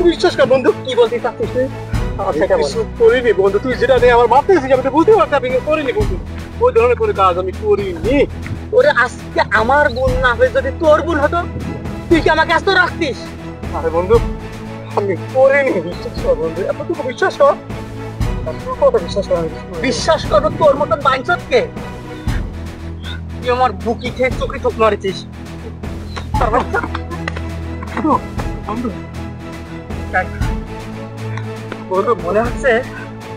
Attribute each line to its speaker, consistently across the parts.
Speaker 1: বিশ্বাস কর বন্ধু, কি বলতে চাচ্ছিস করিনি বন্ধু, তুই যেটা নেই আমার মাথায় এসে যাবে, বুঝতে পারছি আমি করিনি বন্ধু, ওই ধরনের করে কাজ আমি করিনি।
Speaker 2: ওরে আজকে আমার বোন না হয়ে যদি তোর বোন হতো, তুই কি আমাকে আস্ত রাখতিস?
Speaker 1: আরে বন্ধু আমি করিনি, বিশ্বাস কর বন্ধু, এতটুকু বিশ্বাস কর, কথা বিশ্বাস কর।
Speaker 2: বিশ্বাস করো তোর মতন বাইনচতকে? তুই আমার বুকি খেয়ে চোখে চোখ মারিছিস।
Speaker 1: বন্ধু বন্ধু বন্ধু মনে হচ্ছে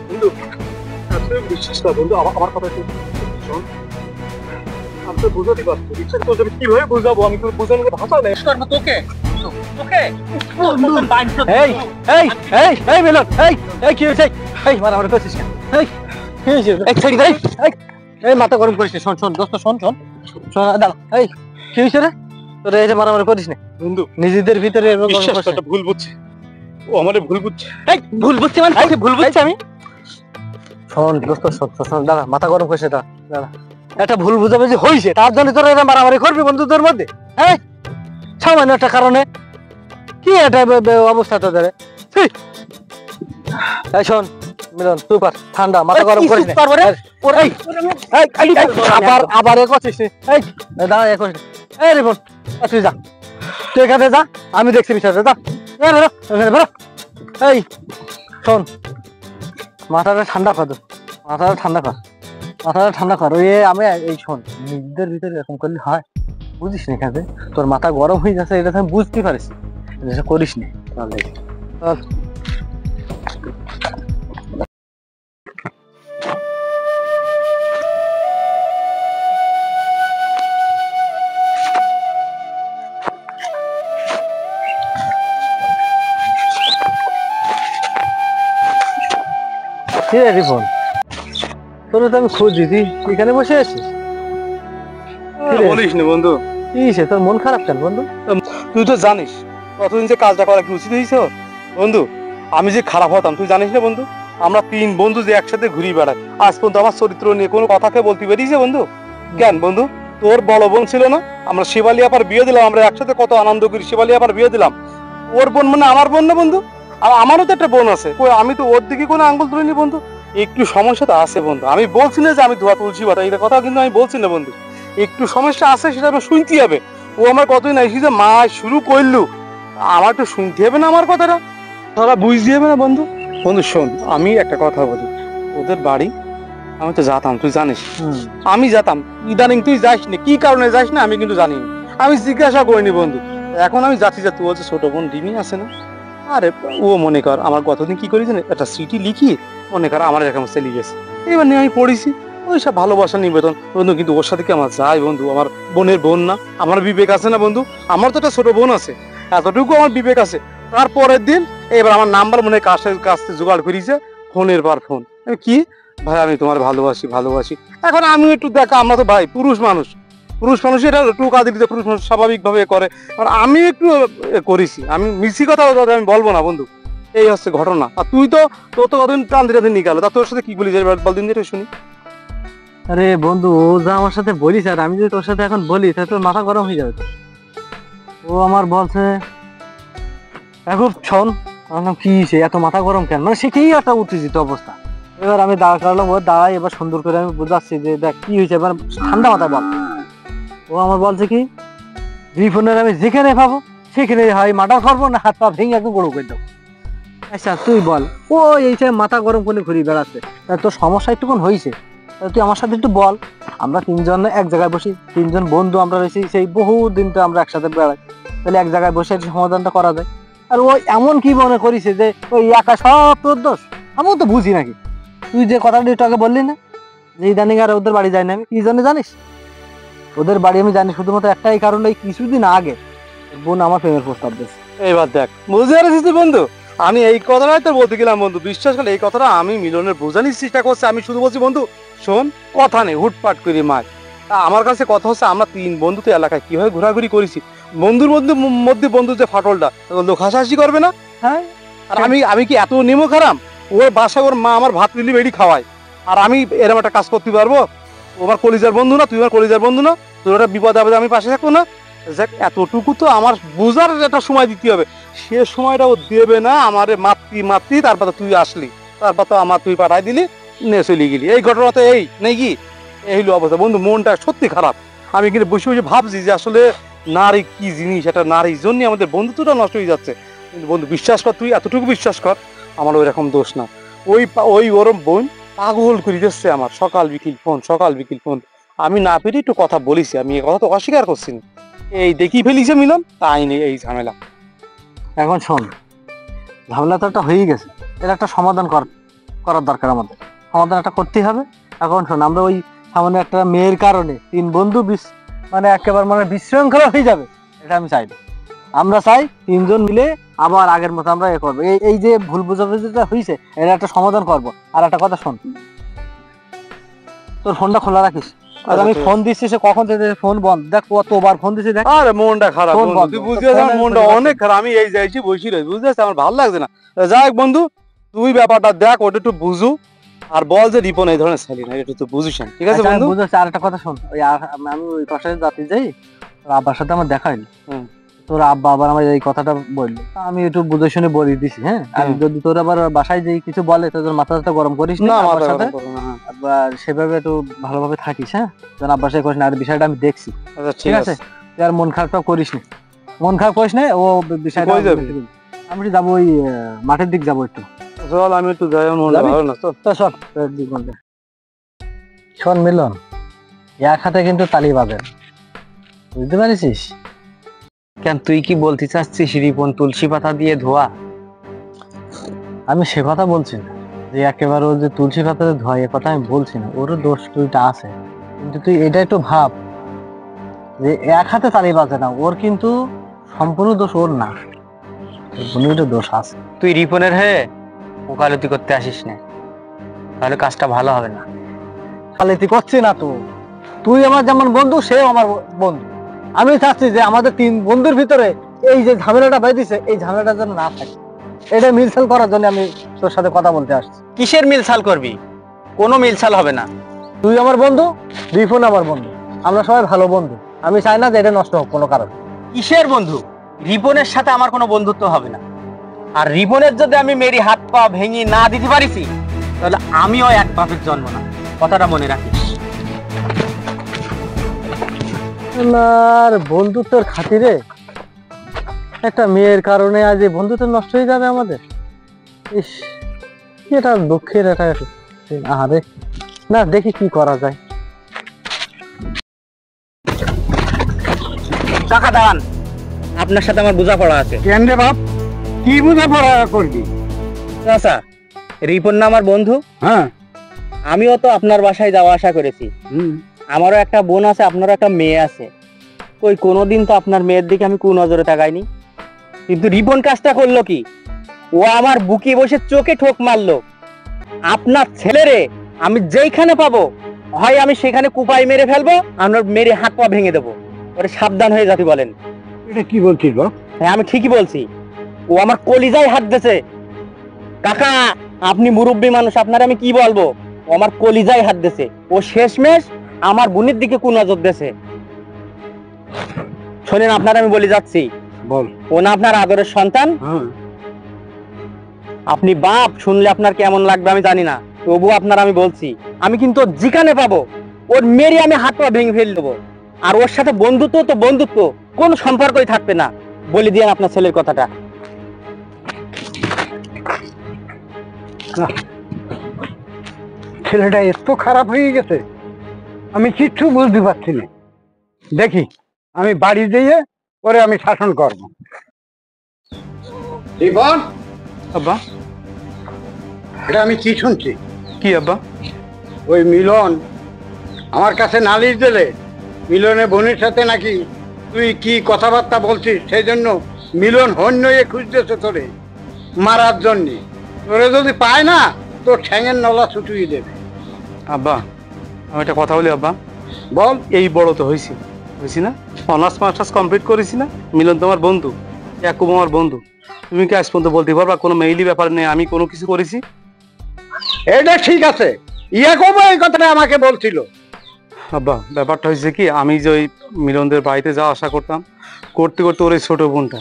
Speaker 1: বন্ধু, তুই বিশ্বাস কর বন্ধু, আমার কথা একটু শোন। আমি তো বুঝাতে পারছি, বিশ্বাস করতে আমি কিভাবে বুঝাবো, আমি তোর বোঝানোর ভাষা নেই।
Speaker 2: করবো তোকে তোকে
Speaker 3: এই এই এই এই মিলন, এই এই কি হয়েছে? এই মারামারি করছিস কেন? এই কি হয়েছে? এক সাইড এই এই মাথা গরম করিস না। শোন শোন দোস্ত, শোন শোন শোন দাঁড়া। এই কি হয়েছে রে তোর? এই যে মারামারি করিস না
Speaker 1: বন্ধু,
Speaker 3: নিজেদের ভিতরে এরকম
Speaker 1: বিশ্বাস
Speaker 3: করছিস।
Speaker 1: কর, একটা ভুল বুঝছে, ও আমাদের ভুল বুঝছে।
Speaker 3: এই ভুল বুঝছি মানে তোকে ভুল বুঝছি আমি? শোন দোস্ত শোন শোন দাঁড়া, মাথা গরম করিস না, দাঁড়া। একটা ভুল বুঝাবুঝি হয়েছে, তার জন্য তোরা এরা মারামারি করবি বন্ধুদের মধ্যে? হ্যাঁ, সামান্য একটা কারণে কি এটা অবস্থা তোদের? এই শোন মিলন, তুই পার, ঠান্ডা মাথা গরম করিস না। আবার আবার এ করছিস? এই দাঁড়া, এ করিস। এই রিপন, তুই যা, তুই এখানে যা, আমি দেখছি বিষয়টা। যা এই শোন, মাথাটা ঠান্ডা কর, মাথাটা ঠান্ডা কর, মাথাটা ঠান্ডা কর। ওই আমি এই শোন, নিজেদের ভিতরে এরকম করলে হয়? বুঝিস না কাজে তোর মাথা গরম হয়ে যাচ্ছে, এটা আমি বুঝতে পারিস, এটা করিস না। রিপন, তোর তো আমি খুঁজি, তুই এখানে বসে আছিস?
Speaker 1: বলিস না বন্ধু,
Speaker 3: কি হয়েছে তোর? মন খারাপ কেন বন্ধু?
Speaker 1: তুই তো জানিস কতদিন যে কাজটা করা কি উচিত হয়েছে বন্ধু। আমি যে খারাপ হতাম তুই জানিস না বন্ধু। আমরা তিন বন্ধু যে একসাথে ঘুরি বেড়াই, আজ পর্যন্ত আমার চরিত্র নিয়ে কোনো কথাকে বলতে পেরেছে বন্ধু? কেন বন্ধু, তোর বড় বোন ছিল না, আমরা শিবালী আপার বিয়ে দিলাম, আমরা একসাথে কত আনন্দ করি, শিবালী আপার বিয়ে দিলাম। ওর বোন মানে আমার বোন না বন্ধু? আর আমারও তো একটা বোন আছে, আমি তো ওর দিকে কোনো আঙ্গুল তুলিনি বন্ধু। একটু সমস্যা তো আছে বন্ধু, আমি বলছি না যে আমি ধোয়া তুলছি বাটা, এই কথা কিন্তু আমি বলছি না বন্ধু। একটু সমস্যা আছে, সেটা আমি শুনতে হবে। ও আমার কতদিন আইসি যে মা শুরু করলু, আমার তো শুনতে হবে না আমার কথাটা, তোরা বুঝতে হবে না বন্ধু। বন্ধু শোন, আমি একটা কথা বলি, ওদের বাড়ি আমি তো যেতাম, তুই জানিস আমি যেতাম, ইদানিং তুই যাস না, কি কারণে যাস না আমি কিন্তু জানি না, আমি জিজ্ঞাসা করিনি বন্ধু। এখন আমি যাচ্ছি যে তুই হচ্ছে ছোট বোন ডিমি আছে না, আরে ও মনে কর আমার কতদিন কি করেছে না, একটা সিটি লিখি মনে কর আমার এরকম চলে গেছে, এবার নিয়ে আমি পড়েছি ওই সব ভালোবাসা নিবেদন বন্ধু। কিন্তু ওর সাথে কি আমার যাই বন্ধু? আমার বোনের বোন না, আমার বিবেক আছে না বন্ধু? আমার তো একটা ছোট বোন আছে, এতটুকু আমার বিবেক আছে। তারপরের দিন এবার আমার নাম্বার মনে কাছে জোগাড় করেছে, ফোনের পর ফোন, কি ভাই আমি তোমার ভালোবাসি ভালোবাসি। এখন আমি একটু দেখা, আমরা তো ভাই পুরুষ মানুষ, পুরুষ মানুষ এটা টুকা দিতে পুরুষ মানুষ স্বাভাবিক ভাবে করে, আমি একটু করেছি, আমি মিছি কথা আমি বলবো না বন্ধু। এই হচ্ছে ঘটনা। আর তুই তো তোর তো কতদিন টান দিন নিয়ে গেল, তা তোর সাথে কি বলি বলদিন যেটা শুনি।
Speaker 3: আরে বন্ধু, ও যা আমার সাথে বলিস, আর আমি যদি তোর সাথে এখন বলি তাহলে তোর মাথা গরম হয়ে যাবে তো। ও আমার বলছে এখন শোন, কি সে এত মাথা গরম কেন, মানে সে কি একটা উত্তেজিত অবস্থা। এবার আমি দাঁড়া কাটলাম, ও দাঁড়াই, এবার সুন্দর করে আমি বোঝাচ্ছি যে দেখ কি হয়েছে, এবার ঠান্ডা মাথায় বল। ও আমার বলছে কি, রিফোনের আমি যেখানে পাবো সেখানে হয় মাথা করবো, না হাত পা ভেঙে একদম গরু করে দেবো। আচ্ছা তুই বল, ও এইটা মাথা গরম করে ঘুরি বেড়াচ্ছে, তোর সমস্যা একটুক্ষণ হয়েছে, তুই আমার সাথে একটু বল। আমরা তিনজন এক জায়গায় বসি, তিনজন বন্ধু আমরা রয়েছি, সেই বহু দিন তো আমরা একসাথে বেড়াই, তাহলে এক জায়গায় বসে সমাধানটা করা যায়। আর ও এমন কি মনে করিছে যে ওই একা সব তোর দোষ? আমিও তো বুঝি নাকি। তুই যে কথাটা একটু আগে বললি না যে ইদানিং আর ওদের বাড়ি যাই না, আমি কি জন্য জানিস? ওদের বাড়ি আমি জানি শুধুমাত্র একটাই কারণ, এই কিছুদিন আগে বোন আমার প্রেমের প্রস্তাব দিয়েছে।
Speaker 1: এইবার দেখ বুঝে আসিস বন্ধু, আমি এই কথাটাই তো বলতে গেলাম বন্ধু, বিশ্বাস করে এই কথাটা আমি মিলনের বোঝানোর চেষ্টা করছি। আমি শুধু বলছি বন্ধু শোন, কথা নেই হুটপাট করি মার। আমার কাছে কথা হচ্ছে আমরা তিন বন্ধু তো এলাকায় কিভাবে ঘোরাঘুরি করেছি, বন্ধুর মধ্যে বন্ধুর যে ফাটলটা, লোক হাসাহাসি করবে না? হ্যাঁ, আর আমি কি এত নিমো খারাপ? ওর বাসায় ওর মা আমার ভাত মিলি বেড়ি খাওয়ায়, আর আমি এরকম একটা কাজ করতে পারবো? ও আমার কলিজার বন্ধু না, তুই আমার কলিজার বন্ধু না? তোর একটা বিপদ আপদে আমি পাশে থাকবো না? দেখ এতটুকু তো আমার বোঝার একটা সময় দিতে হবে, সে সময়টা ও দেবে না আমারে মাতৃ তারপর তো তুই আসলি, তারপর তো আমার তুই পাঠাই দিলি, নে চলে গেলি। এই ঘটনা তো এই নেই কি, এই হলো অবস্থা বন্ধু। মনটা সত্যি খারাপ। আমি কিন্তু বসে বসে ভাবছি যে আসলে নারী কি জিনিস, এটা নারীর জন্যই আমাদের বন্ধুত্বটা নষ্ট হয়ে যাচ্ছে। কিন্তু বন্ধু বিশ্বাস কর, তুই এতটুকু বিশ্বাস কর, আমার ওই রকম দোষ না। ওই ওরম বোন পাগল করে দিচ্ছে আমার, সকাল বিকেল ফোন, সকাল বিকেল ফোন। আমি না পেরে একটু কথা বলেছি, আমি এ কথা তো অস্বীকার করছি না। এই দেখি ফেলিছে মিলন, তাই নেই এই ঝামেলা।
Speaker 3: এখন শোন, ঝামেলা তো একটা হয়েই গেছে, এর একটা সমাধান করার দরকার আমাদের, সমাধান একটা করতেই হবে। এখন শোন, আমরা ওই সামান্য একটা মেয়ের কারণে তিন বন্ধু মানে একেবারে মানে বিশৃঙ্খলা হয়ে যাবে, এটা আমি চাই না। আমরা চাই তিনজন মিলে আবার আগের মতো আমরা এ করবো। এই যে ভুল বোঝাবুঝিটা হয়েছে, এটা একটা সমাধান করব। আর একটা কথা শোন, তোর ফোনটা খোলা রাখিস। আর আমি ফোন দিচ্ছি, সে কখন থেকে ফোন বন্ধ, দেখ কতবার ফোন দিচ্ছি দেখ।
Speaker 1: আরে মনটা খারাপ
Speaker 3: ফোন
Speaker 1: বন্ধু,
Speaker 3: বন্ধ।
Speaker 1: তুই বুঝতে পারছিস আমার মনটা অনেক খারাপ। আমি এই যাইছি বসি রই, বুঝতে পারছিস, আমার ভালো লাগছে না। যাই হোক বন্ধু, তুই ব্যাপারটা দেখ, ওটা একটু বুঝু, আর বল যে রিপন এই ধরনের ছেলে না, এটা তো বুঝিস না, ঠিক আছে বন্ধু?
Speaker 3: বুঝতে। আর একটা কথা শোন, ওই আমি ওই পাশে যাতে যাই, তোর আব্বার সাথে আমার দেখা হইলো। তোর আব্বা আবার আমার এই কথাটা বললো, আমি একটু বুঝে শুনে বলে দিছি। হ্যাঁ, আর যদি তোর আবার বাসায় যে কিছু বলে, তোর মাথাটা গরম করিস না, আমার সাথে সেভাবে একটু ভালোভাবে থাকিস। হ্যাঁ, তোর আব্বার সাথে করিস না। আর বিষয়টা আমি দেখছি, ঠিক আছে? তুই আর মন খারাপটা করিস না, মন খারাপ করিস না। ও বিষয়টা আমি যাবো, ওই মাঠের দিক যাবো একটু।
Speaker 1: চল আমি একটু যাই, মন ভালো না তো।
Speaker 3: শোন মিলন, এক হাতে কিন্তু তালি বাজে, বুঝতে পারিস?
Speaker 2: কেন, তুই কি বলতে চাচ্ছিস রিপন তুলসী পাতা দিয়ে ধোয়া?
Speaker 3: আমি সে কথা বলছি না, যে একেবারে ও যে তুলসী পাতা দিয়ে ধোয়া, এ কথা আমি বলছি না। ওরও দোষ দুইটা আছে, কিন্তু তুই এটা একটু ভাব যে এক হাতে তালি বাজে না, ওর কিন্তু সম্পূর্ণ দোষ ওর না, একটু দোষ আছে।
Speaker 2: তুই রিপনের হয়ে ওকালতি করতে আসিস না, তাহলে কাজটা ভালো হবে না।
Speaker 3: ওকালতি করছি না তো, তুই আমার যেমন বন্ধু, সেও আমার বন্ধু। আমি চাচ্ছি যে আমাদের তিন বন্ধুর ভিতরে এই যে ঝামেলাটা বেঁধেছে, এই ঝামেলাটা যেন না থাকে। এটা মিলছাল করার জন্য আমি তোর সাথে কথা বলতে আসছি।
Speaker 2: কিসের মিলছাল করবি? কোনো মিলছাল হবে না।
Speaker 3: তুই আমার বন্ধু, রিপন আমার বন্ধু, আমরা সবাই ভালো বন্ধু। আমি চাই না যে এটা নষ্ট হোক কোনো কারণে।
Speaker 2: কিসের বন্ধু? রিপনের সাথে আমার কোনো বন্ধুত্ব হবে না। আর রিপনের যদি আমি মেরি হাত পা ভেঙে না দিতে পারিছি, তাহলে আমিও এক বাপের জন্ম না, কথাটা মনে রাখিস।
Speaker 3: আর বন্ধুত্বের খাতিরে একটা মেয়ের কারণে আজ এই বন্ধুত্ব নষ্ট হয়ে যাবে আমাদের। ইস, এটা দুঃখের একটা। আরে না, দেখি কি করা যায়।
Speaker 2: টাকা দান, আপনার সাথে আমার বোঝাপড়া আছে।
Speaker 3: কেন রে বাপ, কি বোঝাপড়া করবি?
Speaker 2: আচ্ছা, রিপন না আমার বন্ধু?
Speaker 3: হ্যাঁ,
Speaker 2: আমিও তো আপনার বাসায় যাওয়া আসা করেছি। আমারও একটা বোন আছে, আপনারও একটা মেয়ে আছে। কই কোনোদিন তো আপনার মেয়ের দিকে আমি কোন নজরে তাকাইনি। কিন্তু রিপন কাজটা করলো কি, ও আমার বুকে বসে চোখে ঠোক মারলো। আপনার ছেলেরে আমি যেইখানে পাবো, হয় আমি সেখানে কুপাই মেরে ফেলবো, আমরা মেরে হাত পা ভেঙে দেবো। ওরে সাবধান হয়ে যাতে বলেন।
Speaker 3: এটা কি বলছিস বাপ?
Speaker 2: হ্যাঁ, আমি ঠিকই বলছি। ও আমার কলিজায় হাত দিয়েছে। কাকা, আপনি মুরব্বী মানুষ, আপনার আমি কি বলবো? ও আমার কলিজায় হাত দিয়েছে। ও শেষমেশ আমার বোনের দিকে কোন নজর দিয়েছে। শোনেন, আপনার আমি বলে যাচ্ছি,
Speaker 3: বল।
Speaker 2: ও না আপনার আদরের সন্তান? আপনি বাপ, শুনলে আপনার কেমন লাগবে আমি জানি না, তবু আপনার আমি বলছি, আমি কিন্তু যেখানে পাবো ওর মেরে আমি হাত পা ভেঙে ফেলে দেবো। আর ওর সাথে বন্ধুত্ব তো বন্ধুত্ব, কোন সম্পর্কই থাকবে না। বলে দিয়ে আপনার ছেলের কথাটা।
Speaker 3: ছেলেটা এত খারাপ হয়ে গেছে, আমি কিচ্ছু বুঝতে পারছি না। দেখি আমি বাড়ি দিয়ে পরে আমি শাসন করব। রিপন,
Speaker 1: আব্বা,
Speaker 3: এটা আমি কি শুনছি?
Speaker 1: কি আব্বা?
Speaker 3: ওই মিলন আমার কাছে নালিশ দিলে, মিলনের বোনের সাথে নাকি তুই কি কথাবার্তা বলছিস, সেই জন্য মিলন হন্যয়ে খুঁজতেছে তোরে মারার জন্যে। তোরে যদি পায় না, তোর ঠ্যাঙের নলা ছুটুই দেবে।
Speaker 1: আব্বা, আমি একটা কথা বলি আব্বা।
Speaker 3: বল।
Speaker 1: এই বড় তো হয়েছি না, অনার্স মাস্টার্স কমপ্লিট করেছি না। মিলন তোমার বন্ধু, ইয়াকুব আমার বন্ধু। তুমি কি আজ পর্যন্ত বলতে পারবা কোনো মেইলি ব্যাপার নেই আমি কোনো কিছু করেছি?
Speaker 3: এটা ঠিক আছে, ইয়াকুব এই কথাটা আমাকে বলছিল।
Speaker 1: আব্বা ব্যাপারটা হয়েছে কি, আমি যে ওই মিলনদের বাড়িতে যাওয়া আসা করতাম, করতে করতে ওর এই ছোট বোনটা,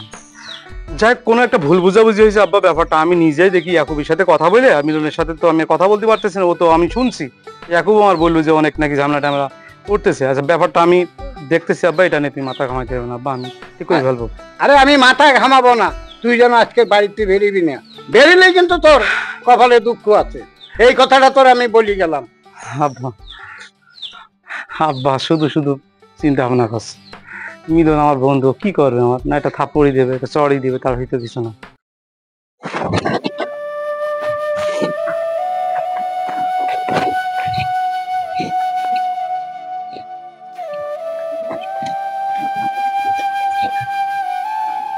Speaker 1: যাই হোক, কোনো একটা ভুল বুঝাবুঝি হয়েছে আব্বা। ব্যাপারটা আমি নিজেই দেখি ইয়াকুবের সাথে কথা বলে, আর মিলনের সাথে তো আমি কথা বলতে পারতেছি না, ও তো আমি শুনছি ইয়াকুব আমার বললো যে অনেক নাকি ঝামেলা টামেলা করতেছে। আচ্ছা ব্যাপারটা আমি দেখতেছি আব্বা, এটা নিয়ে তুই মাথা ঘামাইতে হবে না আব্বা, আমি ঠিক করে ফেলবো।
Speaker 4: আরে আমি মাথা ঘামাবো না, তুই যেন আজকে বাড়িতে বেরিবি না, বেরিলে কিন্তু তোর কপালে দুঃখ আছে, এই কথাটা তোর আমি বলি গেলাম।
Speaker 1: আব্বা আব্বা শুধু শুধু চিন্তা ভাবনা করছে, মিলন আমার বন্ধু, কি করবে আমার, না একটা থাপ্পড়ই দেবে, একটা চড়ই দেবে, তার হইতে কিছু না।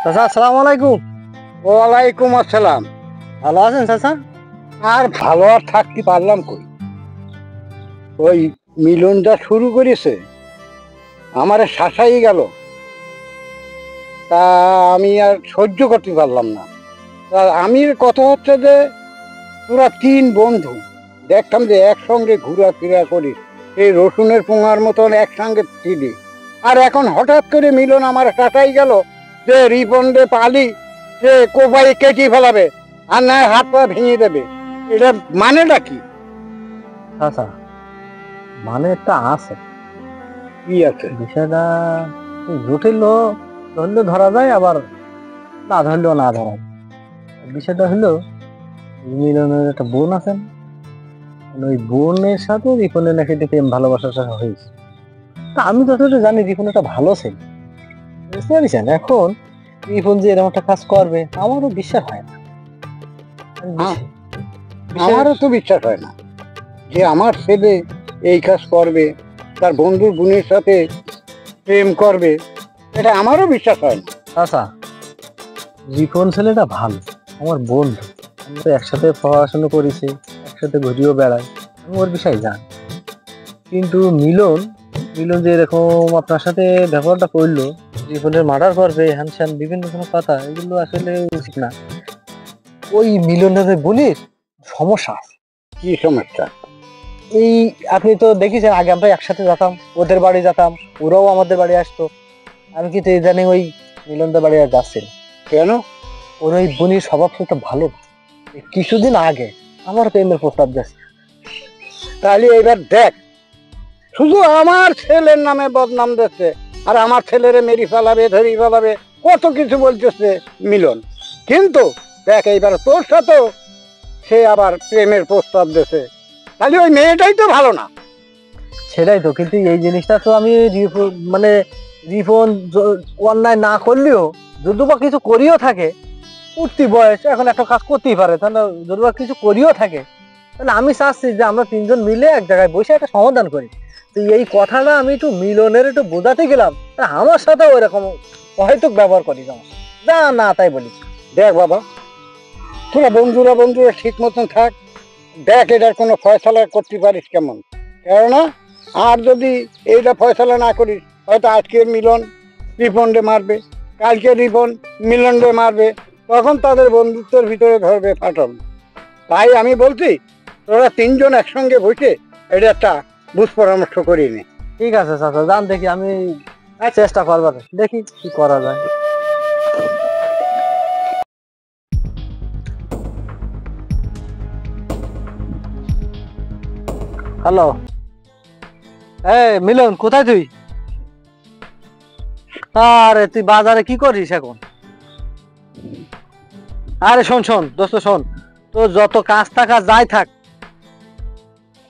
Speaker 3: চাচা আসসালামু আলাইকুম।
Speaker 4: ওয়ালাইকুম আসসালাম।
Speaker 3: ভালো আছেন চাচা?
Speaker 4: আর ভালো আর থাকতে পারলাম কই, ওই মিলনটা শুরু করেছে আমারে শাসাই গেল, তা আমি আর সহ্য করতে পারলাম না। তা আমি কথা হচ্ছে যে তোরা তিন বন্ধু দেখতাম যে একসঙ্গে ঘোরাফেরা করিস, এই রসুনের পোঙার মতন একসঙ্গে ছিলি, আর এখন হঠাৎ করে মিলন আমার শাসাই গেল যে রিবন্ডে পালি সে কোপাই কেটে ফেলাবে আর না হাত পা ভেঙে দেবে, এটা মানেটা কি?
Speaker 3: চাচা মানে একটা আছে,
Speaker 4: কি আছে?
Speaker 3: বিষয়টা জটিল, ধরলেও ধরা যায়, আবার না ধরলেও না ধরা যায়। বিষয়টা হলো মিলনের একটা বোন আছেন, ওই বোনের সাথে রিপনের নাকি একটা প্রেম ভালোবাসা হয়েছে। তা আমি যতটুকু জানি রিপন একটা ভালো ছেলে, বুঝতে পারছেন? এখন রিপন যে এরকম একটা কাজ করবে আমারও বিশ্বাস হয় না।
Speaker 4: আমারও তো বিশ্বাস হয় না যে আমার ছেলে এই কাজ করবে, তার বন্ধুর বোনের সাথে প্রেম করবে, এটা আমারও বিশ্বাস হয় না।
Speaker 3: আচ্ছা, রিপন ছেলেটা ভালো, আমার বন্ধু, আমরা একসাথে পড়াশোনা করেছি, একসাথে ঘুরিয়েও বেড়াই, আমি ওর বিষয়ে জানি। কিন্তু মিলন মিলন যে এরকম আপনার সাথে ব্যবহারটা করলো, রিপনের মার্ডার করবে, হ্যান স্যান বিভিন্ন কোনো কথা, এগুলো আসলে উচিত না। ওই মিলনের বলির সমস্যা আছে।
Speaker 4: কি সমস্যা?
Speaker 3: এই আপনি তো দেখেছেন আগে আমরা একসাথে যেতাম, ওদের বাড়ি যেতাম, ওরাও আমাদের বাড়ি আসতো। আমি কিন্তু ইদানিং ওই মিলনদের বাড়ি আর যাচ্ছি না।
Speaker 4: কেন?
Speaker 3: ওর ওই বোনের স্বভাবটা একটু ভালো না। এই কিছুদিন আগে আমার প্রেমের প্রস্তাব যাচ্ছে।
Speaker 4: তাহলে এবার দেখ, শুধু আমার ছেলের নামে বদনাম দিচ্ছে, আর আমার ছেলেরে মেরি ফেলাবে, ধরি ফেলাবে, কত কিছু বলতেছে মিলন। কিন্তু দেখ এইবার তোর সাথেও সে আবার প্রেমের প্রস্তাব দিচ্ছে, তাহলে ওই মেয়েটাই তো ভালো না।
Speaker 3: সেটাই তো, কিন্তু এই জিনিসটা তো আমি মানে রিপন অন্যায় না করলেও যদি বা কিছু করিও থাকে, উঠতি বয়স, এখন একটা কাজ করতেই পারে, তাহলে যদি বা কিছু করিও থাকে, তাহলে আমি চাচ্ছি যে আমরা তিনজন মিলে এক জায়গায় বসে একটা সমাধান করি। তো এই কথাটা আমি একটু মিলনের একটু বোঝাতে গেলাম, তা আমার সাথে ওই রকম হয়তো ব্যবহার করি যা না তাই বলি।
Speaker 4: দেখ বাবা, তোরা বন্ধুরা বন্ধুরা ঠিক মতন থাক, দেখ এটার কোনো ফয়সালা করতে পারিস কেমন, কেননা আর যদি এইটা ফয়সালা না করিস, হয়তো আজকে মিলন রিপনডে মারবে, কালকে রিপন মিলনডে মারবে, তখন তাদের বন্ধুত্বের ভিতরে ধরবে ফাটল। তাই আমি বলছি তোরা তিনজন একসঙ্গে বসে এটা একটা বুঝ পরামর্শ করিয়ে নে।
Speaker 3: ঠিক আছে চাচা, যান দেখি, আমি চেষ্টা করবার, দেখি কি করা যায়। হ্যালো, মিলন কোথায় তুই? আরে তুই বাজারে কি করিস এখন? আরে শোন শোন দোস্ত শোন, তোর যত কাজ থাকা যাই থাক,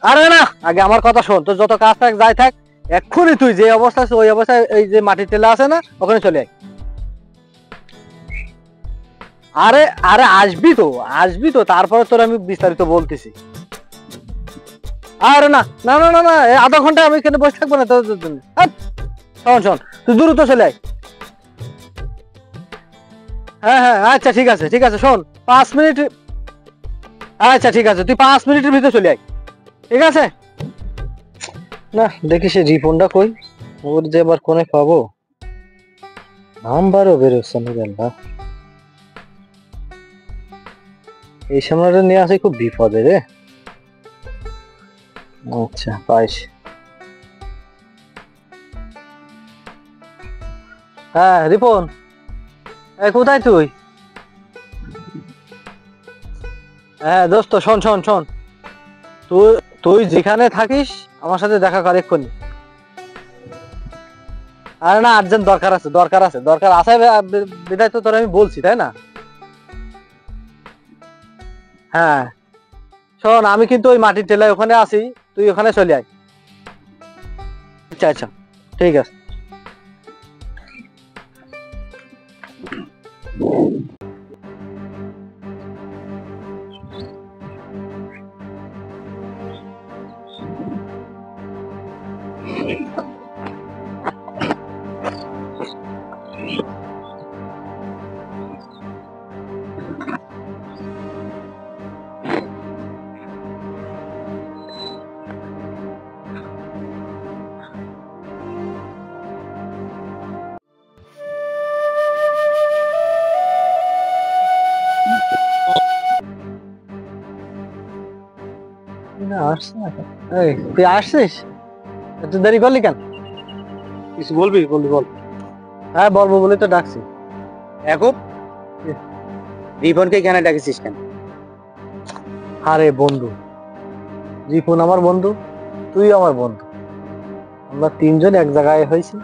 Speaker 3: আরে না আগে আমার কথা শোন, তোর যত কাজ থাক যাই থাক, এক্ষুনি তুই যে অবস্থা আছে ওই অবস্থায় এই যে মাটির টেলা আছে না, ওখানে চলে আয়। আরে আরে আসবি তো তারপরে তোর আমি বিস্তারিত বলতেছি। আরে না না না না না, আধা ঘন্টা আমি এখানে বসে থাকবো না তোর জন্য। শোন শোন, তুই দ্রুত চলে আয়। হ্যাঁ হ্যাঁ আচ্ছা ঠিক আছে ঠিক আছে, শোন 5 মিনিট, আচ্ছা ঠিক আছে তুই 5 মিনিটের ভিতরে চলে আয়, ঠিক আছে? না দেখি সে রিফোনটা কই, ওর যে আবার কোনে পাবো, নাম্বারও বেরোচ্ছে না গেল। এই সামনেটা নিয়ে আসে খুব বিপদে রে। আচ্ছা পাইছি, হ্যাঁ রিপন, এই কোথায় তুই? হ্যাঁ দোস্ত শোন শোন শোন, তুই তুই যেখানে থাকিস আমার সাথে দেখা কর এক্ষুনি। আরে না, আর্জেন্ট দরকার আছে, দরকার আছে, দরকার আছে বিধায় তো তোর আমি বলছি, তাই না? হ্যাঁ শোন, আমি কিন্তু ওই মাটির টেলায় ওখানে আছি, তুই ওখানে চলে আয়। আচ্ছা আচ্ছা, ঠিক আছে। না, আসছে না তো। এই তুই আসছিস, এত দেরি করলি কেন?
Speaker 1: কিছু বলবি? বলবি বল।
Speaker 3: হ্যাঁ বলবো বলে তো ডাকছি।
Speaker 2: ইয়াকুব, রিপনকে এখানে ডাকিছিস কেন?
Speaker 3: আরে বন্ধু, রিপন আমার বন্ধু, তুই আমার বন্ধু, আমরা তিনজন এক জায়গায় হয়েছি,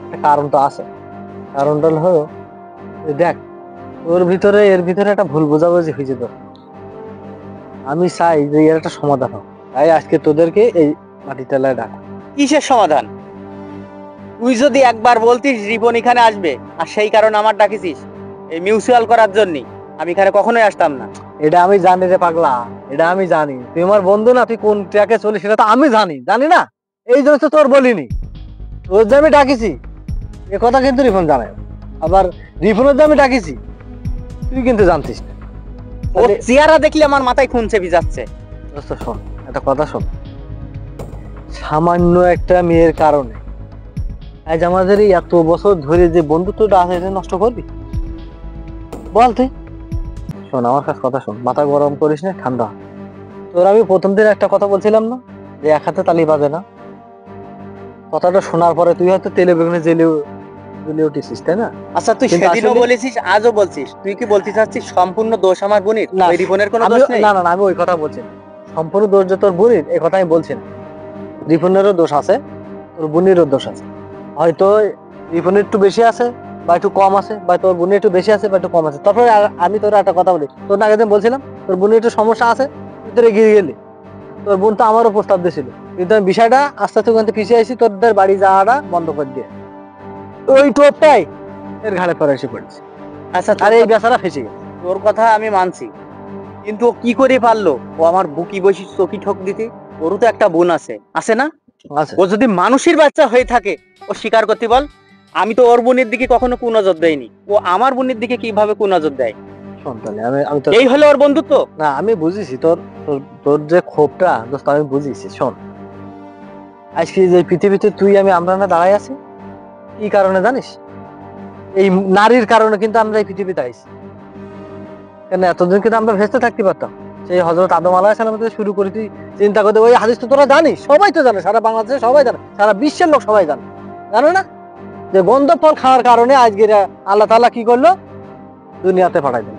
Speaker 3: একটা কারণ তো আছে। কারণটা হলো এই দেখ, ওর ভিতরে এর ভিতরে একটা ভুল বোঝাবুঝি হয়েছে তোর। আমি চাই যে এর একটা সমাধান হোক, তাই আজকে তোদেরকে এই মাটি টেলায় ডাকা।
Speaker 2: কিসের সমাধান? তুই যদি একবার বলতিস রিপন এখানে আসবে আর সেই কারণে আমার ডাকিছিস এই মিউচুয়াল করার জন্য, আমি এখানে কখনোই আসতাম না।
Speaker 3: এটা আমি জানি রে পাগলা, এটা আমি জানি, তুই আমার বন্ধু না, তুই কোন ট্র্যাকে চলিস সেটা তো আমি জানি, জানি না, এই জন্য তো তোর বলিনি। তোর যে আমি ডাকিছি এ কথা কিন্তু রিপন জানে, আবার রিপনের যে আমি ডাকিছি তুই কিন্তু জানতিস না।
Speaker 2: ওর চেহারা দেখলে আমার মাথায় খুন চেপে যাচ্ছে।
Speaker 3: দোস্ত শোন, একটা কথা শোন, সামান্য একটা মেয়ের কারণে আজ আমাদের এই এত বছর ধরে যে বন্ধুত্বটা আছে এটা নষ্ট করবি? বল তুই। শোন আমার কাছে কথা শোন, মাথা গরম করিস না, ঠান্ডা হ। তোর আমি প্রথম দিন একটা কথা বলছিলাম না যে এক হাতে তালি বাজে না? কথাটা শোনার পরে তুই হয়তো তেলে বেগুনে জ্বলে উঠেছিস, তাই না?
Speaker 2: আচ্ছা তুই
Speaker 3: কিন্তু
Speaker 2: সেদিনও
Speaker 3: আসলে-
Speaker 2: বলেছিস আজও বলছিস, তুই কি বলতে চাচ্ছিস সম্পূর্ণ দোষ আমার বোনের?
Speaker 3: না,
Speaker 2: ওই রিপনের কোনো
Speaker 3: আমি
Speaker 2: দোষ নেই?
Speaker 3: না না না, আমি ওই কথা বলছি না। সম্পূর্ণ দোষ যে তোর বোনের এই কথা আমি বলছি না। রিপনেরও দোষ আছে, তোর বোনেরও দোষ আছে। হয়তো রিপনের একটু বেশি আছে বা একটু কম আছে, বা তোর বোনের একটু বেশি আছে বা একটু কম আছে। তারপরে আমি তোর একটা কথা বলি, তোর আগে দিন বলছিলাম তোর বোনের একটু সমস্যা আছে, তুই তোর এগিয়ে গেলি। তোর বোন তো আমারও প্রস্তাব দিয়েছিল, কিন্তু আমি বিষয়টা আস্তে আস্তে ওখান থেকে পিছিয়ে আসি, তোদের বাড়ি যাওয়াটা বন্ধ করে দিয়ে ওই টোপটাই এর ঘাড়ে পরে এসে পড়েছে।
Speaker 2: আচ্ছা
Speaker 3: আর এই বেচারা ফেসে গেছে।
Speaker 2: তোর কথা আমি মানছি, কিন্তু ও কি করে পারলো ও আমার বুকি বসি চকি ঠক দিতে? ওরও তো একটা বোন আছে, আছে না?
Speaker 3: আচ্ছা
Speaker 2: ও যদি মানুষের বাচ্চা হয়ে থাকে ও স্বীকার করতে বল। আমি তো ওর বোনের দিকে কখনো কুনজর দেয়নি, ও আমার বোনের দিকে কিভাবে কুনজর দেয়?
Speaker 3: শোন তাহলে, আমি তোর
Speaker 2: এই হলো ওর বন্ধুত্ব?
Speaker 3: না, আমি বুঝেছি তোর তোর তোর যে ক্ষোভটা দোস্ত, আমি বুঝেছি। শোন, আজকে যে পৃথিবীতে তুই আমি আমরা না দাঁড়াই আছি, কি কারণে জানিস? এই নারীর কারণে কিন্তু আমরা এই পৃথিবীতে আইছি। কেন এতদিন কিন্তু আমরা ভেস্তে থাকতে পারতাম, সেই হযরত আদম আলাইহিস সালাম থেকে শুরু করে তুই চিন্তা করতে, ওই হাদিস তো তোরা জানিস, সবাই তো জানে, সারা বাংলাদেশে সবাই জানে, সারা বিশ্বের লোক সবাই জানে, জানে না? যে গন্ধ ফল খাওয়ার কারণে আজকে আল্লাহ তাআলা কি করলো, দুনিয়াতে পাঠাই দিল।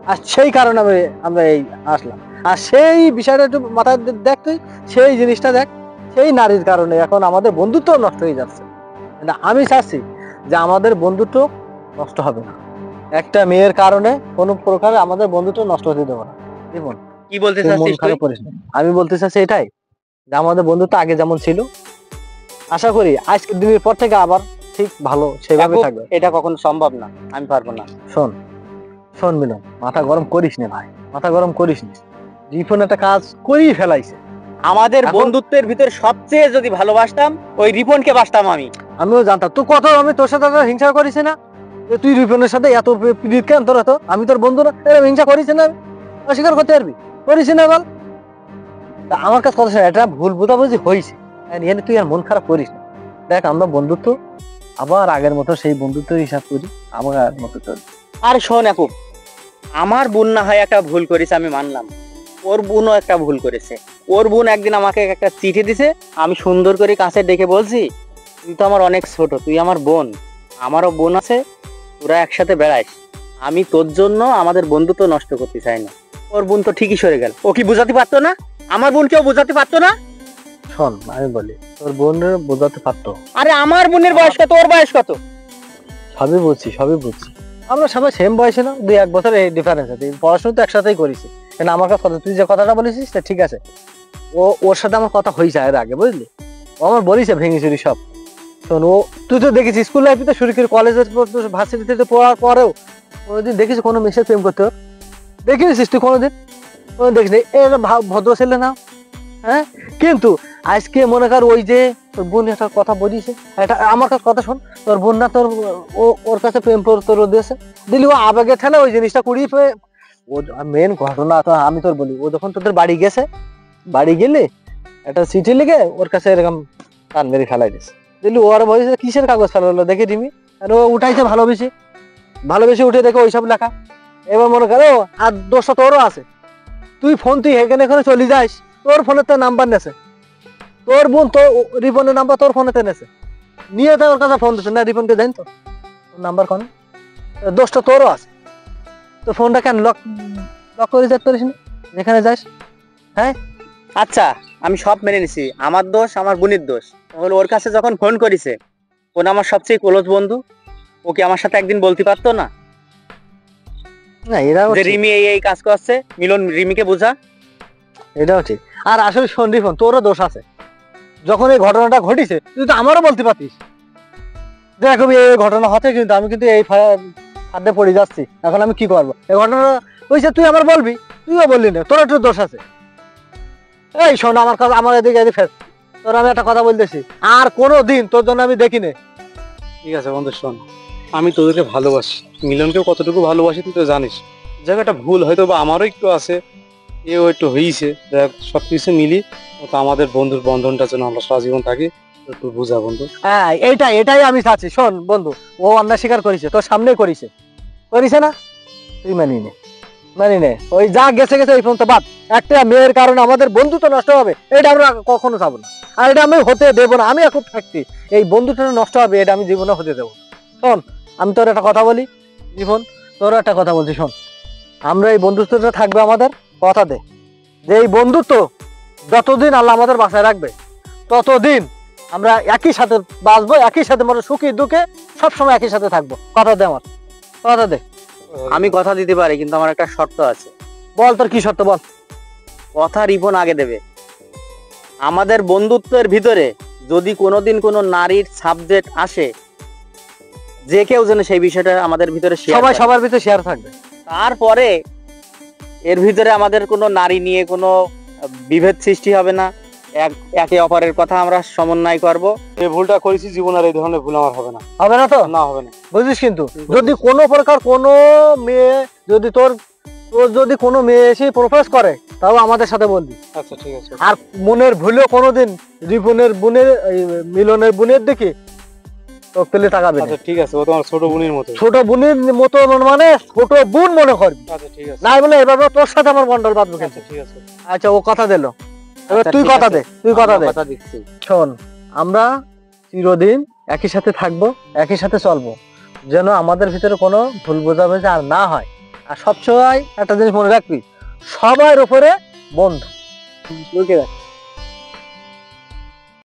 Speaker 3: আর সেই কারণে আমরা এই আসলাম। আর সেই বিষয়টা একটু মাথায় দেখ, তুই সেই জিনিসটা দেখ, সেই নারীর কারণে এখন আমাদের বন্ধুত্ব নষ্ট হয়ে যাচ্ছে। কিন্তু আমি চাচ্ছি যে আমাদের বন্ধুত্ব নষ্ট হবে না, একটা মেয়ের কারণে কোনো প্রকার আমাদের বন্ধুত্ব নষ্ট হতে দেবো না। জীবন
Speaker 2: কি বলতে
Speaker 3: তুই মন
Speaker 2: চাচ্ছিস তুই?
Speaker 3: খারাপ করিস না। আমি বলতে চাচ্ছি এটাই, যে আমাদের বন্ধুত্ব আগে যেমন ছিল, আশা করি আজকের দিনের পর থেকে আবার ঠিক ভালো সেভাবে
Speaker 2: ইয়াকুব,
Speaker 3: থাকবে।
Speaker 2: এটা কখনো সম্ভব না, আমি পারবো না।
Speaker 3: শোন শোন মিলন, মাথা গরম করিস না ভাই, মাথা গরম করিস না। রিপন একটা কাজ করেই ফেলাইছে।
Speaker 2: আমাদের
Speaker 3: এখন-
Speaker 2: বন্ধুত্বের ভিতর সবচেয়ে যদি ভালোবাসতাম ওই রিপনকে বাসতাম আমি।
Speaker 3: আমিও জানতাম তোর কথা, আমি তোর সাথে তো হিংসা করিস না, যে তুই রিপনের সাথে এত প্রীত কেন তোর? এত আমি তোর বন্ধু না, এরকম হিংসা করিস না? আমি অস্বীকার করতে পারবি? করিস না বল? তা আমার কাছে কথা শোন, এটা ভুল বোঝাবুঝি হয়েছে, এখানে তুই আর মন খারাপ করিস না। দেখ আমরা বন্ধুত্ব আবার আগের মতো সেই বন্ধুত্বের হিসাব করি, আবার আগের মতো চলি।
Speaker 2: আর শোন ইয়াকুব, আমার বোন না হয় একটা ভুল করেছে আমি মানলাম, ওর বোনও একটা ভুল করেছে। ওর বোন একদিন আমাকে একটা চিঠি দিছে, আমি সুন্দর করে কাছে ডেকে বলছি তুই তো আমার অনেক ছোট, তুই আমার বোন, আমারও বোন আছে, তোরা একসাথে বেড়াইস। আমি তোর জন্য আমাদের বন্ধুত্ব নষ্ট করতে চাই না। ওর বোন তো ঠিকই সরে গেল, ও কি বোঝাতে পারতো না? আমার বোনকেও বোঝাতে পারতো না?
Speaker 3: শোন আমি বলি, তোর বোনের বোঝাতে পারতো।
Speaker 2: আরে আমার বোনের বয়স কত, ওর বয়স কত?
Speaker 3: সবই বুঝছি, সবই বুঝছি। আমরা সবাই সেম বয়সে না, 2-1 বছর এই ডিফারেন্স আছে। পড়াশোনা তো একসাথেই করেছি। কিন্তু আমার কাছে কথা, তুই যে কথাটা বলেছিস তা ঠিক আছে। ওর সাথে আমার কথা হয়েছে এর আগে, বুঝলি? ও আমার বলিছে ভেঙে চুরি সব। শোন, তুই তো দেখেছিস স্কুল লাইফে তো শুরু করে কলেজের ভার্সিটিতে পড়ার পরেও কোনোদিন দেখিস কোনো মেয়ের প্রেম করতে? দেখিস তুই কোনোদিন? দেখিস এটা ভদ্র ছেলে না, হ্যাঁ? কিন্তু আজকে মনে কর ওই যে তোর বোন একটা কথা বলিছে, এটা আমার কাছে কথা শোন, তোর বোন না তোর ওর কাছে প্রেম তোর দিয়েছে, দিলি ও আবেগে ঠেলে ওই জিনিসটা কুড়িয়ে ও মেন ঘটনা তো আমি তোর বলি, ও যখন তোদের বাড়ি গেছে, বাড়ি গেলে একটা চিঠি লিখে ওর কাছে এরকম টান মেরে ফেলাই দিয়েছে, দিলি ওর বলছে কিসের কাগজ ফেলালো দেখে দিমি, আর ও উঠাইছে ভালোবেসে উঠে দেখে ওইসব লেখা। এবার মনে করো আর দোষটা তোরও আছে, তুই এখানে চলে যাস, তোর ফোনে তো নাম্বার নেছে, তোর বোন তোর রিপনের নাম্বার তোর ফোনেতে নেছে, নিয়ে তো ওর কাছে ফোন দিচ্ছে না, রিপনকে দেন তো নাম্বার কোন, দোষটা তোরও আছে। তো ফোনটা কেন লক করে চেক করিস না যেখানে যাস? হ্যাঁ
Speaker 2: আচ্ছা, আমি সব মেনে নিছি, আমার দোষ, আমার বোনের দোষ। তাহলে ওর কাছে যখন ফোন করেছে, কোন আমার সবচেয়ে ক্লোজ বন্ধু, ও কি আমার সাথে একদিন বলতে পারতো না
Speaker 3: না, এরাও
Speaker 2: যে রিমি এই কাজ করছে, মিলন রিমিকে বোঝা?
Speaker 3: এটাও ঠিক। আর আসলে শোন রিপন, তোরও দোষ আছে। যখন এই ঘটনাটা ঘটিছে তুই তো আমারও বলতে পারতিস, দেখো এই ঘটনা হচ্ছে, কিন্তু আমি কিন্তু এই ফাঁদে পড়ে যাচ্ছি, এখন আমি কি করবো? এই ঘটনা হয়েছে, তুই আমার বলবি, তুইও বললি না, তোর একটু দোষ আছে। এই শোন, আমার কাছে আমার এদিকে ফেস, তোর আমি একটা কথা বলতেছি, আর কোনো দিন তোর জন্য আমি দেখি না।
Speaker 1: ঠিক আছে বন্ধু, শোন, আমি তোদেরকে ভালোবাসি, মিলনকেও কতটুকু ভালোবাসি তুই তো জানিস। জায়গাটা ভুল হয়তো বা আমারও একটু আছে, এও একটু হয়েছে, দেখ সবকিছু মিলি তো আমাদের বন্ধুর বন্ধনটা যেন আমরা সারা জীবন থাকি, একটু বুঝা বন্ধু।
Speaker 3: হ্যাঁ, এটাই আমি চাচ্ছি। শোন বন্ধু, ও অন্যায় স্বীকার করেছে, তোর সামনে করেছে না, তুই মানি নে, ওই যা গেছে ওই পর্যন্ত বাদ। একটা মেয়ের কারণে আমাদের বন্ধুত্ব নষ্ট হবে, এটা আমরা কখনো চাবো না, আর এটা আমি হতে দেবো না। আমি এখন থাকতে এই বন্ধুত্বটা নষ্ট হবে, এটা আমি জীবনে হতে দেবো। শোন, আমি তোর একটা কথা বলি জীবন, তোর একটা কথা বলছি, শোন, আমরা এই বন্ধুত্বটা থাকবে আমাদের, কথা দে যে এই বন্ধুত্ব যতদিন আল্লাহ আমাদের বাঁচায় রাখবে ততদিন আমরা একই সাথে বাঁচবো, একই সাথে মানে সুখী দুঃখে সবসময় একই সাথে থাকবো। কথা দে আমার, কথা দে।
Speaker 2: আমি কথা দিতে পারি, কিন্তু আমার একটা শর্ত আছে।
Speaker 3: বল, তোর কি শর্ত বল।
Speaker 2: কথা রিপন আগে দেবে। আমাদের বন্ধুত্বের ভিতরে যদি কোনোদিন কোনো নারীর সাবজেক্ট আসে, যে কেউ যেন সেই বিষয়টা আমাদের ভিতরে
Speaker 3: সবাই সবার ভিতরে শেয়ার থাকবে।
Speaker 2: তারপরে এর ভিতরে আমাদের কোনো নারী নিয়ে কোনো বিভেদ সৃষ্টি হবে না, একে অপরের কথা আমরা সমন্বয় করব।
Speaker 1: এই ভুলটা করেছি, জীবন আর এই ধরনের ভুল আমার হবে না।
Speaker 3: হবে না তো?
Speaker 1: না, হবে না।
Speaker 3: বুঝিস, কিন্তু যদি কোনো প্রকার কোনো মেয়ে যদি তোর যদি কোনো মেয়ে এসে প্রপোজ করে, তাও আমাদের সাথে বলবি।
Speaker 1: আচ্ছা ঠিক আছে।
Speaker 3: আর মনের ভুলেও কোনোদিন রিপনের বোনের মিলনের বোনের দিকে চোখ তুলে তাকাবে না।
Speaker 1: আচ্ছা ঠিক আছে, ও তোমার ছোট বোনের মতো।
Speaker 3: ছোট বোনের মতো মানে ছোট বোন মনে করবি।
Speaker 1: আচ্ছা ঠিক আছে।
Speaker 3: না বলে এভাবে তোর সাথে আমার মন্ডল বাঁধবো।
Speaker 1: আচ্ছা ঠিক আছে।
Speaker 3: আচ্ছা, ও কথা দিল, এবার
Speaker 2: আচ্ছা,
Speaker 3: তুই
Speaker 2: ঠিক
Speaker 3: কথা
Speaker 2: আছে।
Speaker 3: দে, তুই কথা দে।
Speaker 2: কথা দিচ্ছি।
Speaker 3: শোন, আমরা চিরদিন একই সাথে থাকবো, একই সাথে চলবো, যেন আমাদের ভিতরে কোনো ভুল বোঝাবুঝি আর না হয়। আর সবসময় একটা জিনিস মনে রাখবি, সবার উপরে বন্ধু।